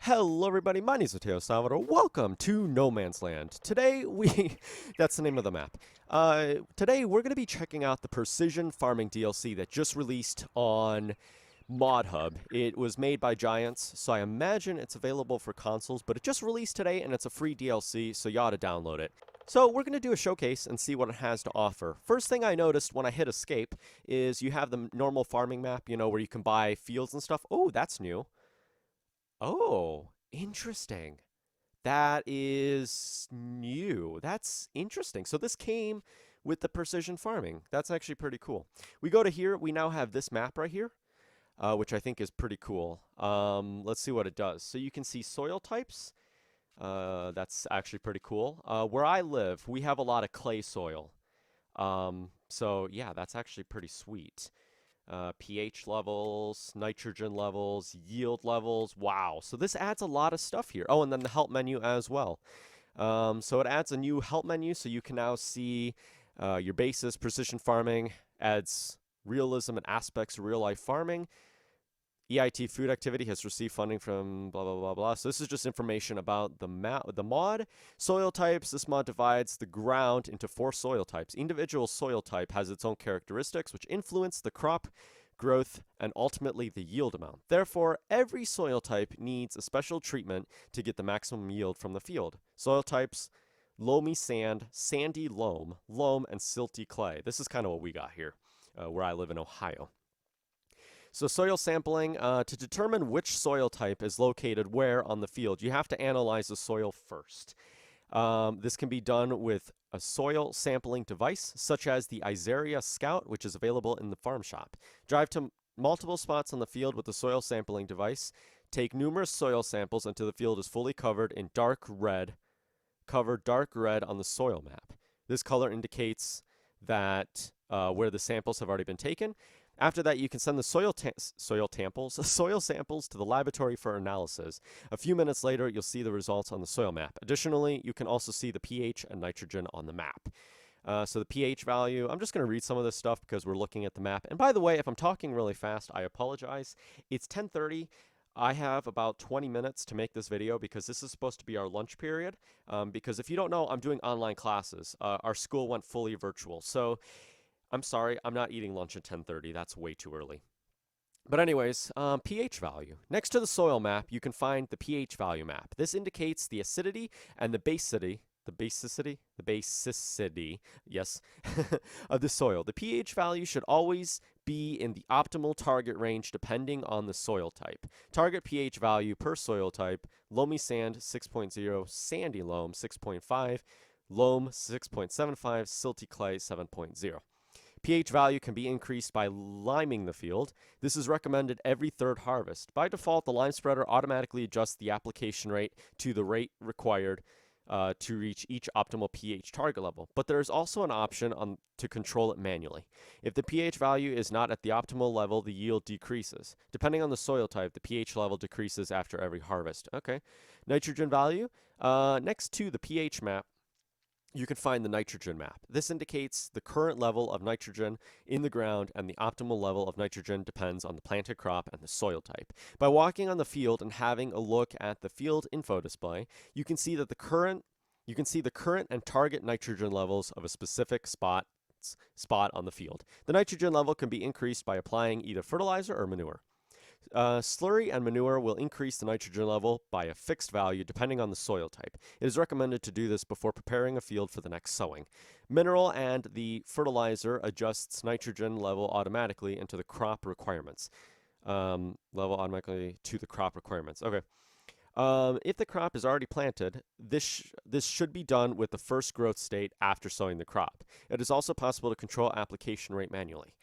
Hello everybody, my name is Mateo-Tube. Welcome to No Man's Land. Today that's the name of the map. Today we're going to be checking out the Precision Farming DLC that just released on Modhub. It was made by Giants, so I imagine it's available for consoles, but it just released today and it's a free DLC, so you ought to download it. So we're going to do a showcase and see what it has to offer. First thing I noticed when I hit escape is you have the normal farming map, you know, where you can buy fields and stuff. Oh, that's new. Oh, interesting. That is new. That's interesting. So this came with the precision farming. That's actually pretty cool. We go to here. We now have this map right here, which I think is pretty cool. Let's see what it does. So you can see soil types. That's actually pretty cool. Where I live, we have a lot of clay soil. So yeah, that's actually pretty sweet. pH levels, nitrogen levels, yield levels. Wow. So this adds a lot of stuff here. Oh, and then the help menu as well. So it adds a new help menu, so you can now see your basis, precision farming, adds realism and aspects of real-life farming. EIT Food activity has received funding from blah, blah, blah, blah. So this is just information about the mod. Soil types. This mod divides the ground into 4 soil types. Individual soil type has its own characteristics, which influence the crop growth and ultimately the yield amount. Therefore, every soil type needs a special treatment to get the maximum yield from the field. Soil types: loamy sand, sandy loam, and silty clay. This is kind of what we got here, where I live in Ohio. So soil sampling, to determine which soil type is located where on the field, you have to analyze the soil first. This can be done with a soil sampling device, such as the ISARIA SCOUT, which is available in the farm shop. Drive to multiple spots on the field with the soil sampling device. Take numerous soil samples until the field is fully covered in dark red on the soil map. This color indicates that where the samples have already been taken. After that, you can send the soil samples to the laboratory for analysis. A few minutes later, you'll see the results on the soil map. Additionally, you can also see the pH and nitrogen on the map. So the pH value, I'm just going to read some of this stuff because we're looking at the map. And by the way, if I'm talking really fast, I apologize. It's 10:30. I have about 20 minutes to make this video because this is supposed to be our lunch period. Because if you don't know, I'm doing online classes. Our school went fully virtual. So I'm sorry, I'm not eating lunch at 10:30. That's way too early. But anyways, pH value. Next to the soil map, you can find the pH value map. This indicates the acidity and the basicity, yes, of the soil. The pH value should always be in the optimal target range depending on the soil type. Target pH value per soil type: loamy sand 6.0, sandy loam 6.5, loam 6.75, silty clay 7.0. pH value can be increased by liming the field. This is recommended every 3rd harvest. By default, the lime spreader automatically adjusts the application rate to the rate required to reach each optimal pH target level. But there is also an option to control it manually. If the pH value is not at the optimal level, the yield decreases. Depending on the soil type, the pH level decreases after every harvest. Okay. Nitrogen value. Next to the pH map, you can find the nitrogen map. This indicates the current level of nitrogen in the ground, and the optimal level of nitrogen depends on the planted crop and the soil type. By walking on the field and having a look at the field info display, you can see the current and target nitrogen levels of a specific spot on the field. The nitrogen level can be increased by applying either fertilizer or manure. Slurry and manure will increase the nitrogen level by a fixed value depending on the soil type. It is recommended to do this before preparing a field for the next sowing. Mineral and the fertilizer adjusts nitrogen level automatically into the crop requirements. Okay. If the crop is already planted, this should be done with the first growth state after sowing the crop. It is also possible to control application rate manually.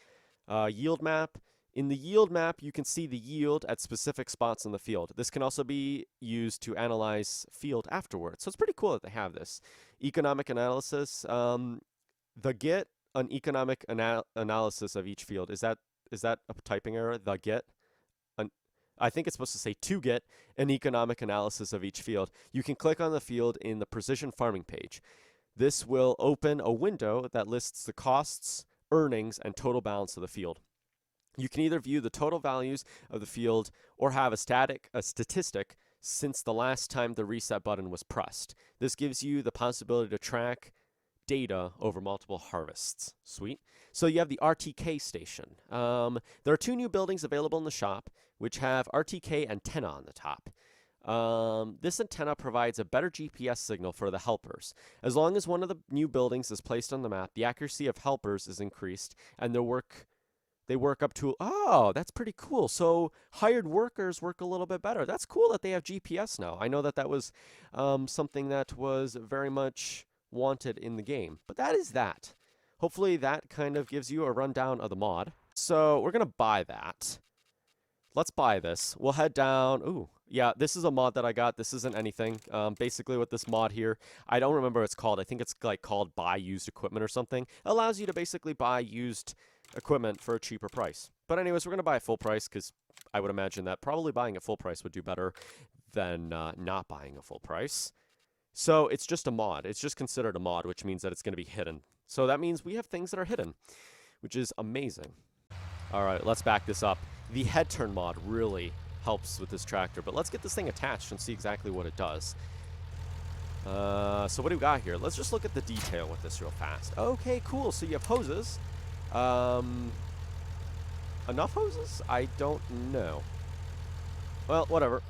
Yield map. In the yield map, you can see the yield at specific spots in the field. This can also be used to analyze field afterwards. So it's pretty cool that they have this. Economic analysis. The get an economic analysis of each field. Is that a typing error? The get? I think it's supposed to say to get an economic analysis of each field. You can click on the field in the precision farming page. This will open a window that lists the costs, earnings, and total balance of the field. You can either view the total values of the field or have a statistic since the last time the reset button was pressed. This gives you the possibility to track data over multiple harvests. Sweet. So you have the RTK station. There are 2 new buildings available in the shop, which have RTK antenna on the top. This antenna provides a better GPS signal for the helpers. As long as one of the new buildings is placed on the map, the accuracy of helpers is increased, and they work up to, oh, that's pretty cool. So hired workers work a little bit better. That's cool that they have GPS now. I know that that was something that was very much wanted in the game, but that is that. Hopefully that kind of gives you a rundown of the mod. So we're going to buy that. Let's buy this. We'll head down. Ooh, yeah, this is a mod that I got. This isn't anything. Basically with this mod here, I don't remember what it's called. I think it's like called buy used equipment or something. It allows you to basically buy used equipment for a cheaper price. But anyways, we're going to buy a full price because I would imagine that probably buying a full price would do better than not buying a full price. So it's just a mod. It's just considered a mod, which means that it's going to be hidden. So that means we have things that are hidden, which is amazing. All right, let's back this up. The head turn mod really helps with this tractor, but let's get this thing attached and see exactly what it does. So what do we got here? Let's just look at the detail with this real fast. Okay, cool. So you have hoses. Enough hoses? I don't know. Well, whatever.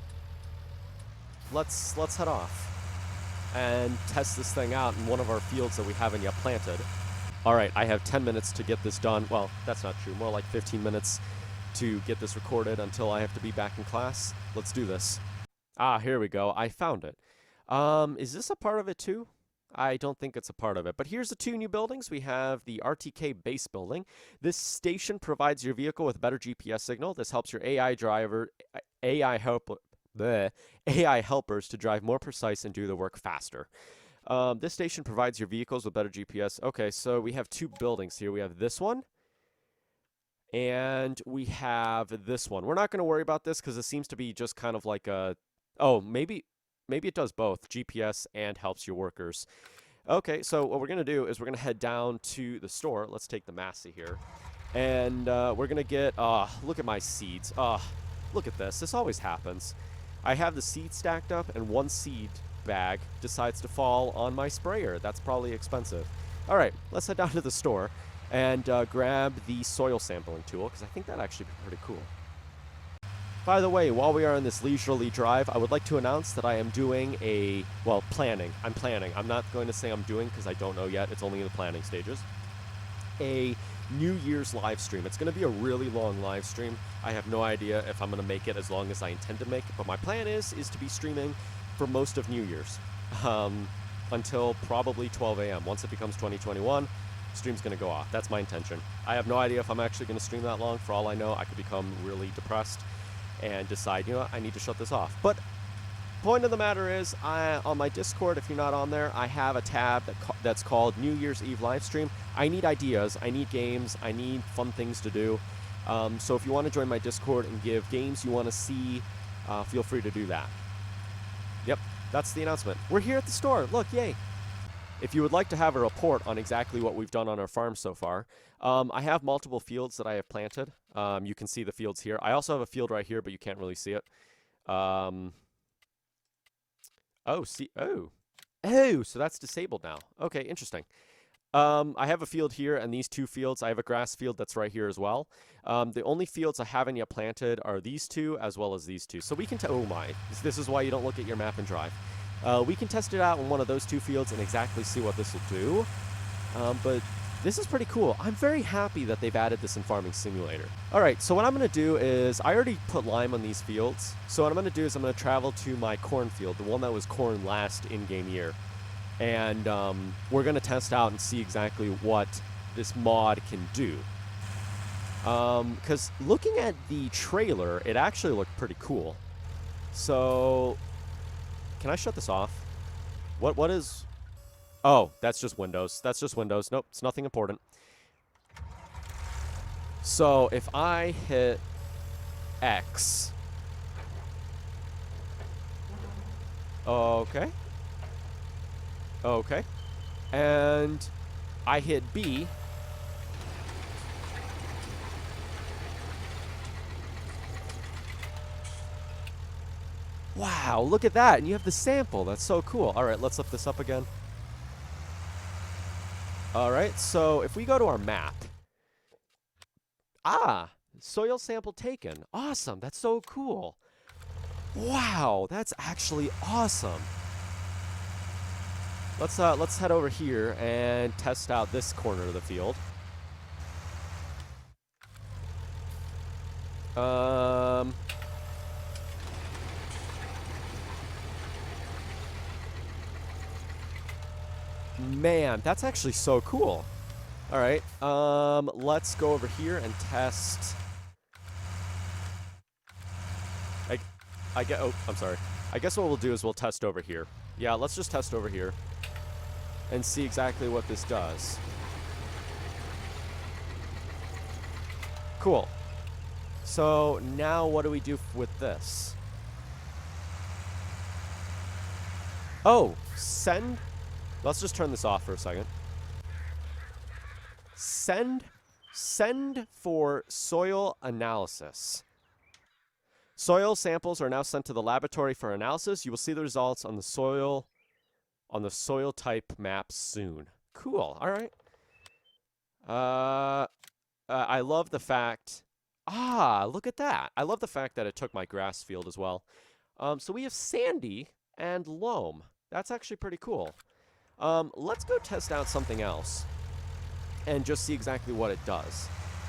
Let's head off and test this thing out in one of our fields that we haven't yet planted. All right, I have 10 minutes to get this done. Well, that's not true. More like 15 minutes to get this recorded until I have to be back in class. Let's do this. Ah, here we go. I found it. Is this a part of it too? I don't think it's a part of it. But here's the 2 new buildings. We have the RTK base building. This station provides your vehicle with better GPS signal. This helps your AI helpers to drive more precise and do the work faster. This station provides your vehicles with better GPS. Okay, so we have 2 buildings here. We have this one, and we have this one. We're not going to worry about this because it seems to be just kind of like a... Oh, maybe it does both, GPS and helps your workers. Okay, so what we're going to do is we're going to head down to the store. Let's take the Massey here. And we're going to get... look at my seeds. Look at this. This always happens. I have the seeds stacked up, and one seed bag decides to fall on my sprayer. That's probably expensive. All right, let's head down to the store and grab the soil sampling tool, because I think that'd actually be pretty cool. By the way, while we are on this leisurely drive, I would like to announce that I am doing planning. I'm planning. I'm not going to say I'm doing because I don't know yet. It's only in the planning stages. A New Year's live stream. It's going to be a really long live stream. I have no idea if I'm going to make it as long as I intend to make it, but my plan is to be streaming for most of New Year's until probably 12 a.m. Once it becomes 2021, stream's going to go off. That's my intention. I have no idea if I'm actually going to stream that long. For all I know, I could become really depressed and decide, you know what, I need to shut this off. But point of the matter is, on my Discord, if you're not on there, I have a tab that's called New Year's Eve Livestream. I need ideas, I need games, I need fun things to do. So if you want to join my Discord and give games you want to see, feel free to do that. Yep, that's the announcement. We're here at the store. Look, yay. If you would like to have a report on exactly what we've done on our farm so far, I have multiple fields that I have planted. You can see the fields here. I also have a field right here, but you can't really see it. Oh, so that's disabled now. Okay, interesting. I have a field here, and these 2 fields. I have a grass field that's right here as well. The only fields I haven't yet planted are these 2 as well as these 2. So we can oh my, this is why you don't look at your map and drive. We can test it out in one of those 2 fields and exactly see what this will do. But this is pretty cool. I'm very happy that they've added this in Farming Simulator. All right, so what I'm going to do is, I already put lime on these fields. So what I'm going to do is I'm going to travel to my corn field, the one that was corn last in-game year. And we're going to test out and see exactly what this mod can do. Because looking at the trailer, it actually looked pretty cool. So, can I shut this off? What is... Oh, that's just Windows. That's just Windows. Nope, it's nothing important. So, if I hit X... Okay. Okay. And I hit B. Wow. Wow, look at that. And you have the sample. That's so cool. All right, let's lift this up again. All right, so if we go to our map. Ah, soil sample taken. Awesome. That's so cool. Wow, that's actually awesome. Let's head over here and test out this corner of the field. Man, that's actually so cool. All right, let's go over here and test. Oh, I'm sorry. I guess what we'll do is we'll test over here. Yeah, let's just test over here and see exactly what this does. Cool. So now what do we do with this? Oh, send. Let's just turn this off for a second. Send for soil analysis. Soil samples are now sent to the laboratory for analysis. You will see the results on the soil type map soon. Cool. All right. I love the fact. Look at that. I love the fact that it took my grass field as well. So we have sandy and loam. That's actually pretty cool. Let's go test out something else and just see exactly what it does.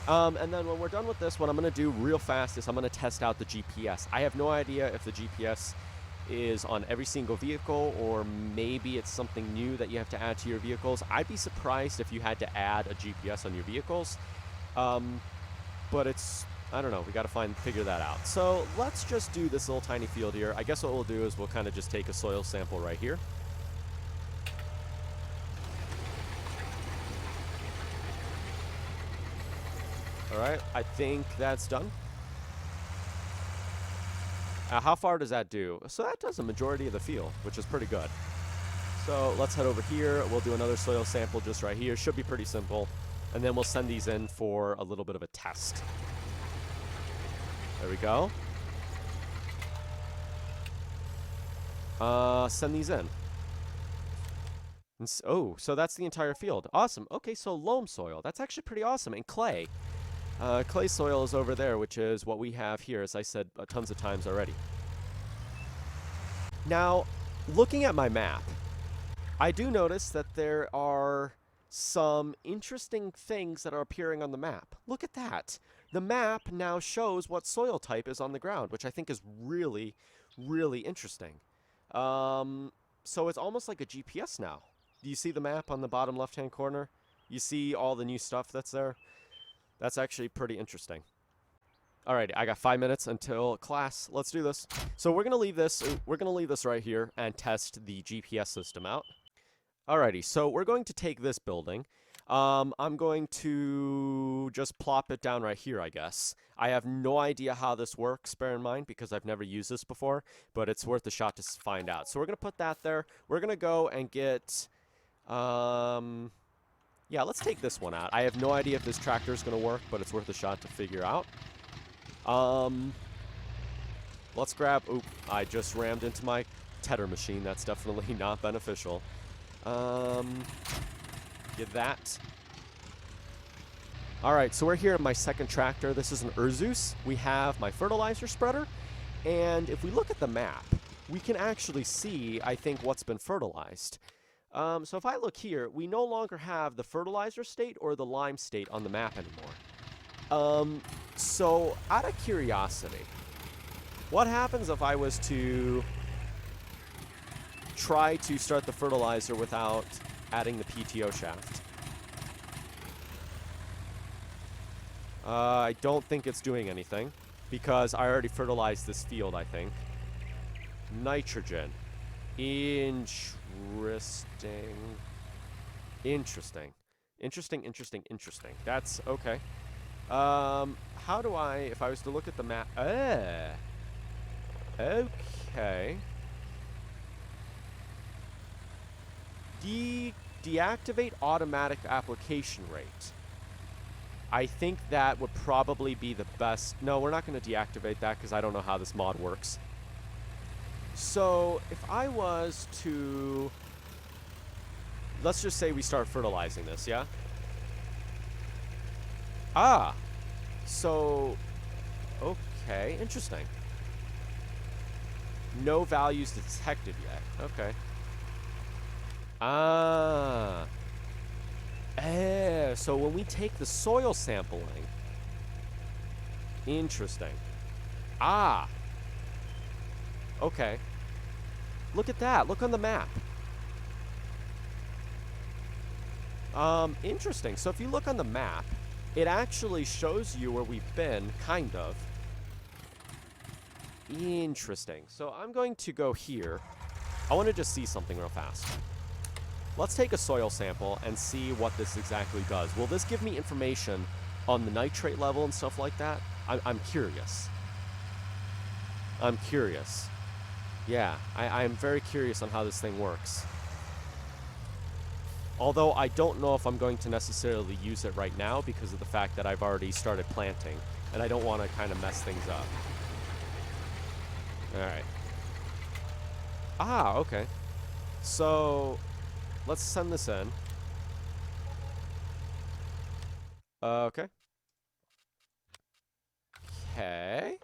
And then when we're done with this, what I'm going to do real fast is I'm going to test out the GPS. I have no idea if the GPS is on every single vehicle, or maybe it's something new that you have to add to your vehicles. I'd be surprised if you had to add a GPS on your vehicles. But it's, I don't know, we got to figure that out. So let's just do this little tiny field here. I guess what we'll do is we'll kind of just take a soil sample right here. All right, I think that's done. How far does that do? So that does a majority of the field, which is pretty good. So let's head over here. We'll do another soil sample just right here. Should be pretty simple. And then we'll send these in for a little bit of a test. There we go. Send these in. Oh, so that's the entire field. Awesome. Okay, so loam soil. That's actually pretty awesome. And clay. Clay soil is over there, which is what we have here, as I said tons of times already. Now, looking at my map, I do notice that there are some interesting things that are appearing on the map. Look at that. The map now shows what soil type is on the ground, which I think is really, really interesting. So it's almost like a GPS now. Do you see the map on the bottom left-hand corner? You see all the new stuff that's there? That's actually pretty interesting. Alrighty, I got 5 minutes until class. Let's do this. So we're gonna leave this right here and test the GPS system out. Alrighty, so we're going to take this building. I'm going to just plop it down right here, I guess. I have no idea how this works, bear in mind, because I've never used this before, but it's worth a shot to find out. So we're gonna put that there. We're gonna go and get, yeah, let's take this one out. I have no idea if this tractor is going to work, but it's worth a shot to figure out. Let's grab... Oop, I just rammed into my tedder machine. That's definitely not beneficial. Get that. All right, so we're here in my second tractor. This is an Urzus. We have my fertilizer spreader. And if we look at the map, we can actually see, I think, what's been fertilized. So if I look here, we no longer have the fertilizer state or the lime state on the map anymore. So out of curiosity, what happens if I was to try to start the fertilizer without adding the PTO shaft? I don't think it's doing anything because I already fertilized this field, I think. Nitrogen. Interesting. That's okay. How do I, if I was to look at the map, okay. Deactivate automatic application rate. I think that would probably be the best. No, we're not going to deactivate that because I don't know how this mod works. So if I was to, let's just say we start fertilizing this, yeah? Ah, so, okay, interesting. No values detected yet. Okay. Ah. So when we take the soil sampling. Interesting. Ah. Okay. Look at that. Look on the map. Interesting. So if you look on the map, it actually shows you where we've been, kind of. Interesting. So I'm going to go here. I want to just see something real fast. Let's take a soil sample and see what this exactly does. Will this give me information on the nitrate level and stuff like that? I'm curious. I'm curious. Yeah, I'm very curious on how this thing works. Although I don't know if I'm going to necessarily use it right now because of the fact that I've already started planting, and I don't want to kind of mess things up. Alright. Ah, okay. So, let's send this in. Okay. Okay.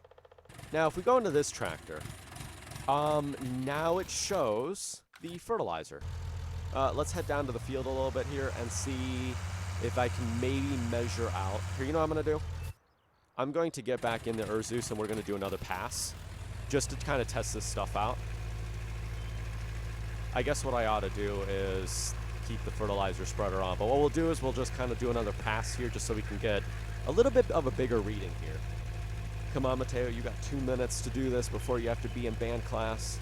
Now, if we go into this tractor, now it shows the fertilizer. Let's head down to the field a little bit here and see if I can maybe measure out. Here, you know what I'm going to do? I'm going to get back in the Urzus and we're going to do another pass just to kind of test this stuff out. I guess what I ought to do is keep the fertilizer spreader on. But what we'll do is we'll just kind of do another pass here just so we can get a little bit of a bigger reading here. Come on, Mateo, you got 2 minutes to do this before you have to be in band class,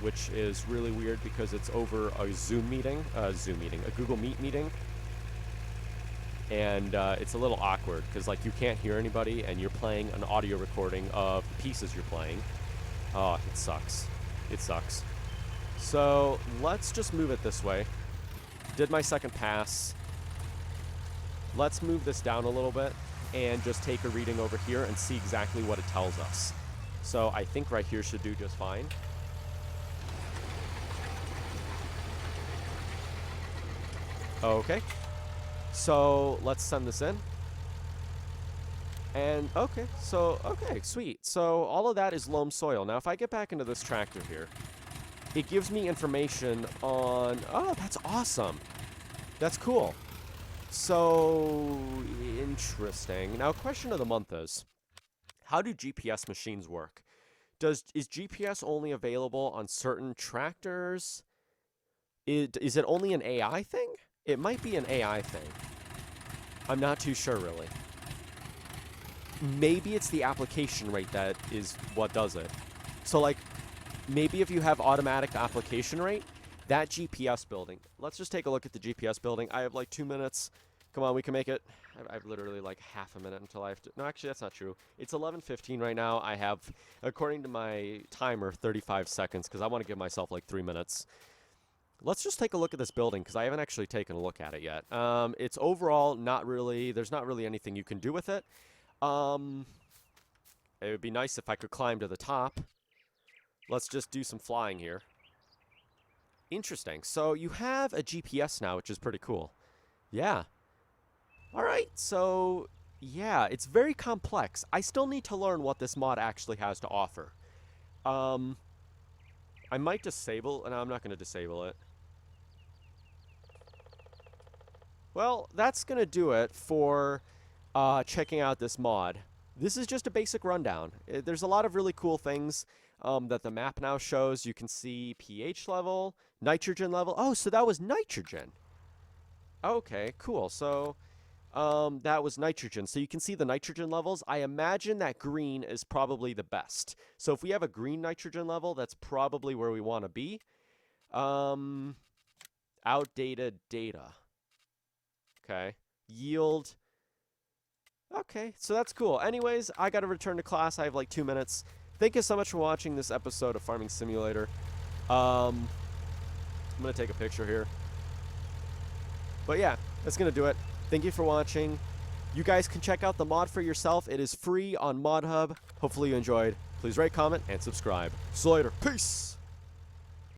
which is really weird because it's over a Zoom meeting, a Google Meet meeting. And it's a little awkward because, like, you can't hear anybody and you're playing an audio recording of the pieces you're playing. Oh, it sucks. It sucks. So let's just move it this way. Did my second pass. Let's move this down a little bit and just take a reading over here and see exactly what it tells us. So I think right here should do just fine. Okay. So let's send this in. And okay, sweet. So all of that is loam soil. Now if I get back into this tractor here, it gives me information on, oh, that's awesome. That's cool. So interesting. Now, question of the month is, how do GPS machines work? Is GPS only available on certain tractors? Is it only an AI thing? It might be an AI thing. I'm not too sure, really. Maybe it's the application rate that is what does it. So, like, maybe if you have automatic application rate, that GPS building. Let's just take a look at the GPS building. I have like 2 minutes. Come on, we can make it. I've literally like half a minute until I have to. No, actually, that's not true. It's 11:15 right now. I have, according to my timer, 35 seconds because I want to give myself like 3 minutes. Let's just take a look at this building because I haven't actually taken a look at it yet. It's overall not really, there's not really anything you can do with it. It would be nice if I could climb to the top. Let's just do some flying here. Interesting. So you have a GPS now, which is pretty cool. Yeah. All right. So, yeah, it's very complex. I still need to learn what this mod actually has to offer. I might disable, and I'm not going to disable it. Well, that's going to do it for checking out this mod. This is just a basic rundown. There's a lot of really cool things that the map now shows. You can see pH level, nitrogen level. Oh, so that was nitrogen. Okay, cool. So that was nitrogen. So you can see the nitrogen levels. I imagine that green is probably the best. So if we have a green nitrogen level, that's probably where we want to be. Outdated data. Okay. Yield. Okay, so that's cool. Anyways, I got to return to class. I have like 2 minutes. Thank you so much for watching this episode of Farming Simulator. I'm going to take a picture here. But yeah, that's going to do it. Thank you for watching. You guys can check out the mod for yourself. It is free on Modhub. Hopefully you enjoyed. Please rate, comment, and subscribe. See you later. Peace!